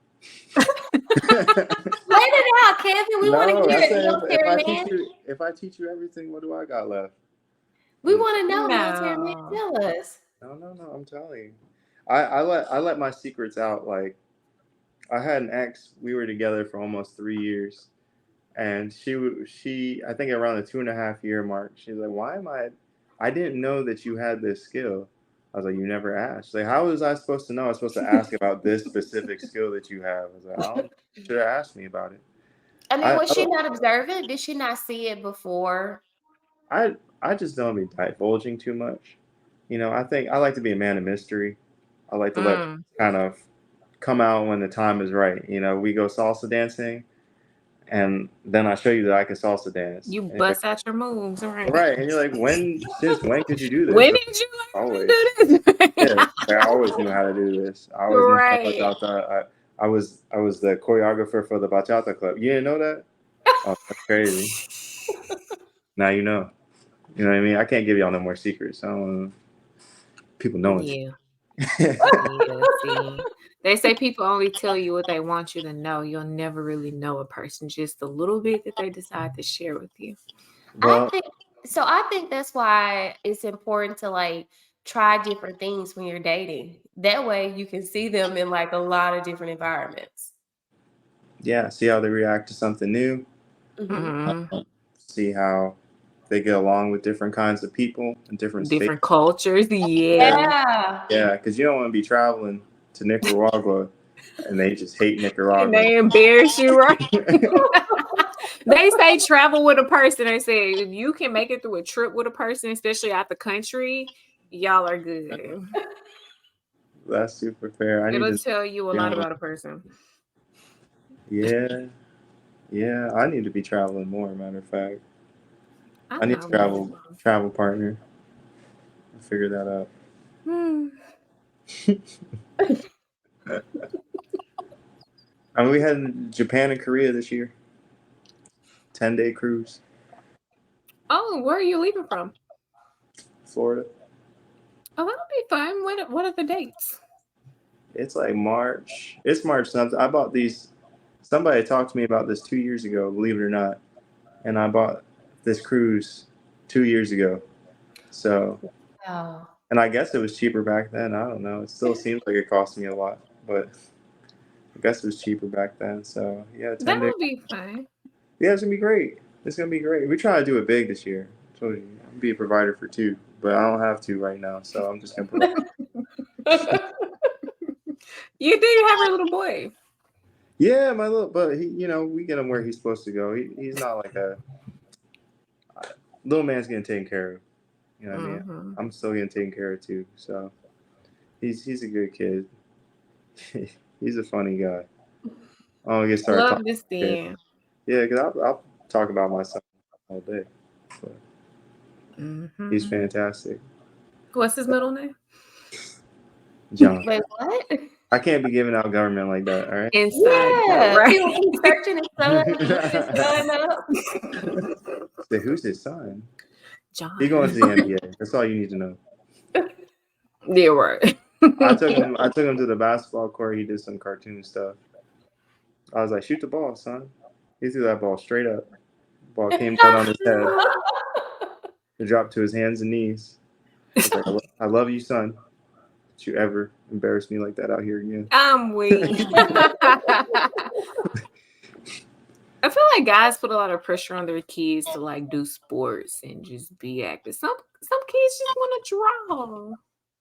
Let it out, Kevin. We want to No, hear I it, said military man. if I teach you everything, what do I got left? We want to know, military man. No. Tell us. No. I'm telling you. I let my secrets out. Like I had an ex. We were together for almost 3 years, and she I think around the 2.5 year mark, she's like, "Why am I? I didn't know that you had this skill." I was like, "You never asked." She's like, how was I supposed to know? I was supposed to ask about this specific skill that you have. I was like, "I don't. You should have asked me about it." I mean, I was she not observant? Did she not see it before? I just don't be divulging too much. I think I like to be a man of mystery. I like to let Mm. kind of come out when the time is right. We go salsa dancing, and then I show you that I can salsa dance. You And you're bust out your moves, all right? right, and you're like, since when could you do this? When Like, did you learn how always. to do Yeah, this? I always knew how to do this. I always knew how to Right. bachata. I was the choreographer for the bachata club. You didn't know that? Oh, that's crazy. Now you know. You know what I mean? I can't give y'all no more secrets. I don't people knowing shit. Yeah. Yeah, see. They say people only tell you what they want you to know. You'll never really know a person, just a little bit that they decide to share with you. I Well, think so. I think that's why it's important to like try different things when you're dating. That way you can see them in like a lot of different environments. yeah, see how they react to something new. Mhm. See how they get along with different kinds of people in different states. Different cultures, yeah. Yeah. Yeah, because you don't want to be traveling to Nicaragua and they just hate And Nicaragua. they embarrass you, right? They say travel with a person. They say if you can make it through a trip with a person, especially out the country, y'all are good. That's super fair. I need It'll to. tell you a lot about a person. Yeah, I need to be traveling more. Matter of fact, I I need know. to travel partner. I'll figure that out. I mean, we had Japan and Korea this year. 10-day cruise, Oh, where are you leaving from? Florida. Oh, that'll be fun. What are the dates? It's like March. It's March something. I bought these. Somebody talked to me about this 2 years ago. Believe it or not. and I bought this cruise 2 years ago. So, Oh. and I guess it was cheaper back then. I don't know. It still seems like it cost me a lot, but I guess it was cheaper back then. So yeah, That 10 days. would be fun. Yeah, it's gonna be great. It's gonna be great. We try to do it big this year. So I'm gonna be a provider for two, but I don't have to right now. So I'm just gonna provide. You do have a little boy. Yeah, my little, but he, we get him where he's supposed to go. He's not like a little man's getting taken care of. You know what I mean? Mm-hmm. I'm still getting taken care of too. So he's a good kid. He's a funny guy. I don't get started Love talking to see about kids. him. Yeah, because I'll talk about my son all day. But he's Mm-hmm. fantastic. What's his middle name? John. Wait, what? I can't be giving out government like that, all right? Inside joke, Yeah, right? he will be searching his son, looking his son up. Say, who's his son? John. He going to the NBA. That's all you need to know. Yeah, right. I took him to the basketball court. He did some cartoon stuff. I was like, shoot the ball, son. He threw that ball straight up. Ball came down on his head. It dropped to his hands and knees. I was like, I love you, son. Don't you ever embarrass me like that out here again. I'm weak. I feel like guys put a lot of pressure on their kids to like do sports and just be active. Some kids just want to draw.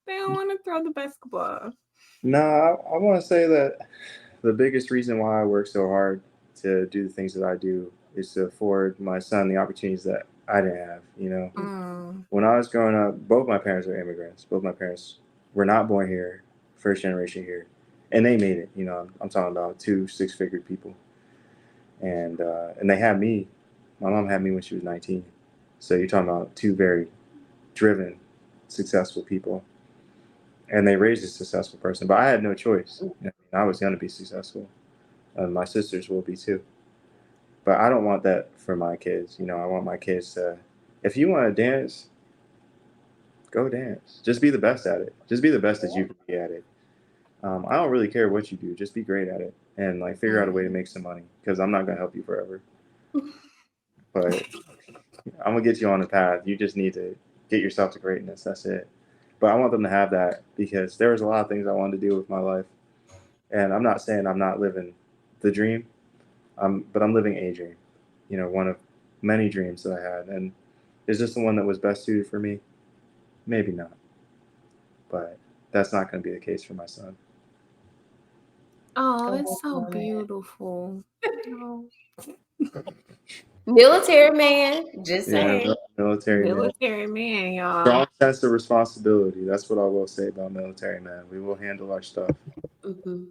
They don't want to throw the basketball. No, I want to say that the biggest reason why I work so hard to do the things that I do is to afford my son the opportunities that I didn't have. Mm. When I was growing up, both my parents were immigrants. Both my parents were not born here, first generation here, and they made it. I'm talking about two six-figure people, and they had me. My mom had me when she was 19. So you're talking about two very driven, successful people, and they raised a successful person. But I had no choice. I was going to be successful. My sisters will be too. But I don't want that for my kids. I want my kids to, if you want to dance, go dance. Just be the best at it. Just be the best that you can be at it. I don't really care what you do. Just be great at it and like figure out a way to make some money because I'm not going to help you forever. But I'm going to get you on the path. You just need to get yourself to greatness. That's it. But I want them to have that because there was a lot of things I wanted to do with my life. And I'm not saying I'm not living the dream, but I'm living a dream. One of many dreams that I had. And is this the one that was best suited for me? Maybe not. But that's not going to be the case for my son. Oh, that's so beautiful. Oh. Military man, just saying. Military man, y'all. Strong sense of responsibility. That's what I will say about military man. We will handle our stuff. Mm-hmm.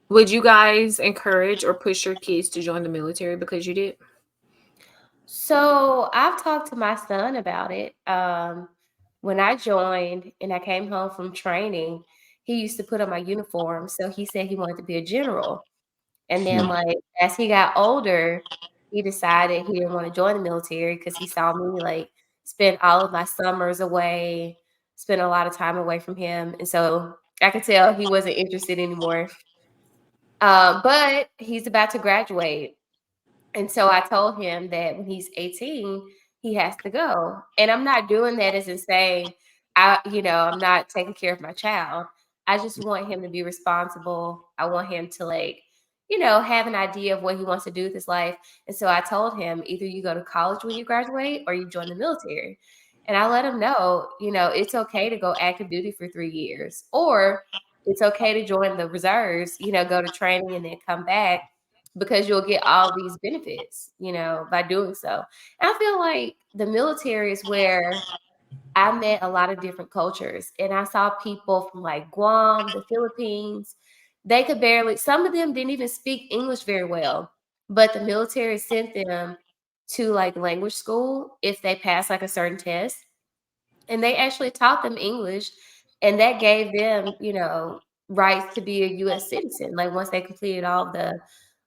Would you guys encourage or push your kids to join the military because you did? So I've talked to my son about it. When I joined and I came home from training, he used to put on my uniform. So he said he wanted to be a general. And then, like, as he got older, he decided he didn't want to join the military because he saw me, like, spend all of my summers away, spend a lot of time away from him. And so I could tell he wasn't interested anymore. But he's about to graduate. And so I told him that when he's 18, he has to go. And I'm not doing that as in saying, I'm not taking care of my child. I just want him to be responsible. I want him to have an idea of what he wants to do with his life. And so I told him either you go to college when you graduate or you join the military. And I let him know, it's okay to go active duty for 3 years, or it's okay to join the reserves, go to training and then come back because you'll get all these benefits, by doing so. And I feel like the military is where I met a lot of different cultures, and I saw people from like Guam, the Philippines. They could barely, some of them didn't even speak English very well, but the military sent them to like language school if they passed like a certain test. And they actually taught them English, and that gave them, rights to be a U.S. citizen. Like once they completed all the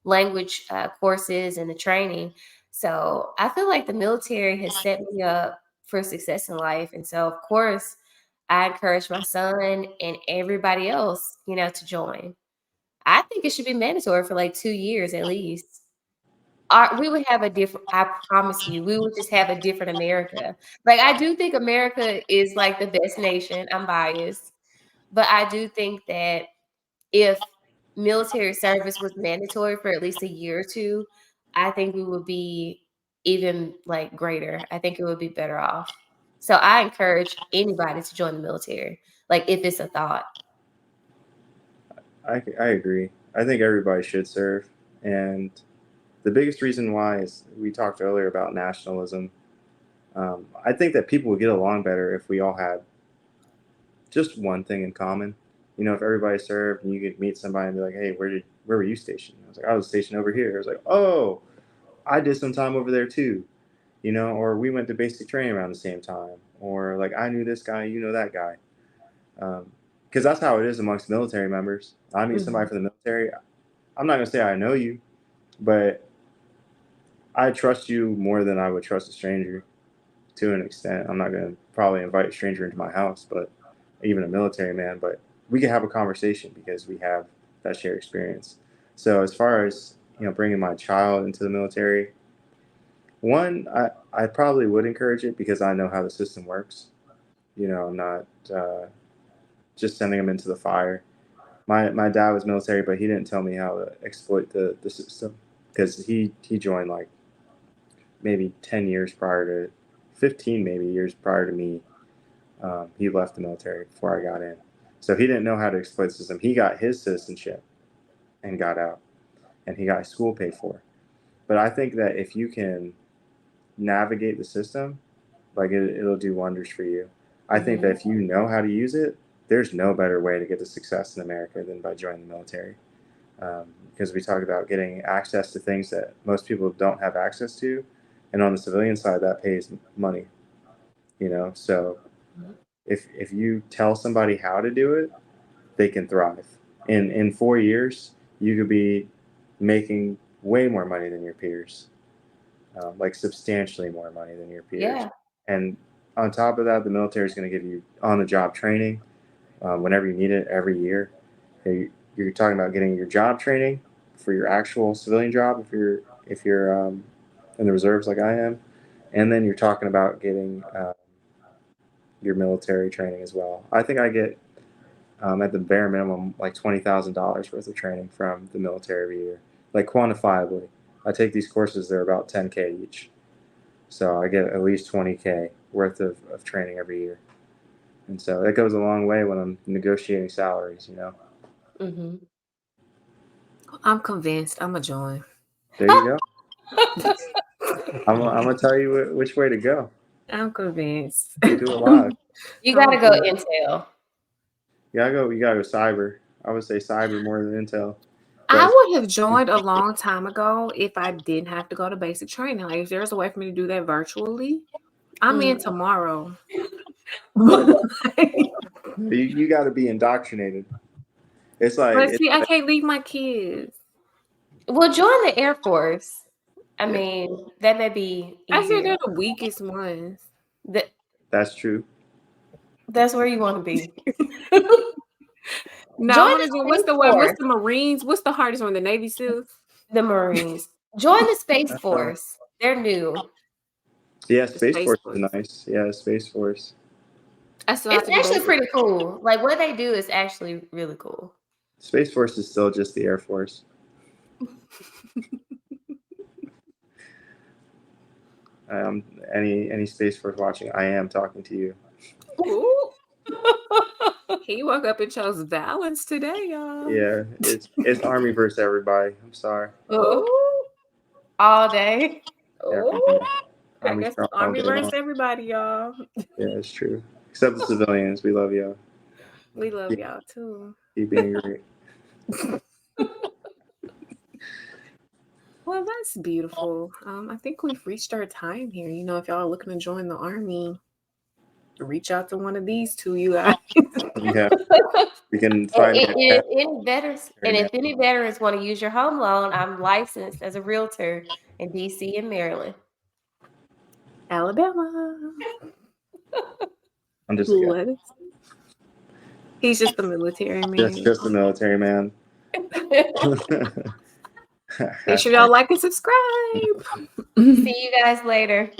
language courses and the training. So I feel like the military has set me up for success in life. And so, of course, I encourage my son and everybody else, to join. I think it should be mandatory for like 2 years at least. we would have a different, I promise you, we would just have a different America. Like, I do think America is like the best nation. I'm biased, but I do think that if military service was mandatory for at least a year or two, I think we would be even like greater. I think it would be better off. So I encourage anybody to join the military, like if it's a thought. I agree. I think everybody should serve. And the biggest reason why is we talked earlier about nationalism. I think that people would get along better if we all had just one thing in common. You know, if everybody served and you could meet somebody and be like, hey, where were you stationed? I was like, I was stationed over here. I was like, oh, I did some time over there too. You know, or we went to basic training around the same time. Or like, I knew this guy, you know that guy. Because that's how it is amongst military members. I meet somebody from the military. I'm not going to say I know you, but I trust you more than I would trust a stranger to an extent. I'm not going to probably invite a stranger into my house, but even a military man, but we can have a conversation because we have that shared experience. So as far as, you know, bringing my child into the military, one, I probably would encourage it because I know how the system works, you know, not just sending them into the fire. My dad was military, but he didn't tell me how to exploit the system because he joined like maybe 10 years prior to 15 maybe years prior to me. He left the military before I got in. So he didn't know how to exploit the system. He got his citizenship and got out, and he got his school paid for. But I think that if you can navigate the system, like it'll do wonders for you. I think that if you know how to use it, there's no better way to get to success in America than by joining the military. Because we talk about getting access to things that most people don't have access to. And on the civilian side, that pays money, you know? So if you tell somebody how to do it, they can thrive. In 4 years, you could be making way more money than your peers, like substantially more money than your peers. Yeah. And on top of that, the military is going to give you on-the-job training whenever you need it every year. You're talking about getting your job training for your actual civilian job if you're in the reserves like I am, and then you're talking about getting your military training as well. I think I get at the bare minimum like $20,000 worth of training from the military every year, like quantifiably. I take these courses; they're about $10K each, so I get at least $20K worth of training every year. And so that goes a long way when I'm negotiating salaries, you know. I'm convinced. I'm going to join. There you go. I'm gonna tell you which way to go. I'm convinced. You do it live. You gotta go Intel. You gotta go cyber. I would say cyber more than Intel. I would have joined a long time ago if I didn't have to go to basic training. Like if there's a way for me to do that virtually, I'm in tomorrow. You got to be indoctrinated. It's like, but see, I can't leave my kids. Well, join the Air Force. I mean, that may be easier. I said they're the weakest ones. That's true. That's where you want to be. No, what's the Marines? What's the hardest one? The Navy SEALs? The Marines. Join the Space Force. They're new. Yeah, Space Force is nice. Yeah, Space Force. It's actually pretty cool. Like what they do is actually really cool. Space Force is still just the Air Force. Any Space Force watching, I am talking to you. Ooh. He woke up and chose violence today, y'all. Yeah, it's Army versus everybody. I'm sorry. All day. I guess it's Army versus everybody, y'all. Yeah, it's true. Except the civilians. We love y'all. We love y'all too. Keep being great. Well, that's beautiful. I think we've reached our time here. You know, if y'all are looking to join the Army, reach out to one of these two, you guys. Yeah, we can find if any veterans want to use your home loan, I'm licensed as a realtor in DC and Maryland. Alabama. I'm just He's just the military man. Just the military man. Make sure y'all like and subscribe. See you guys later.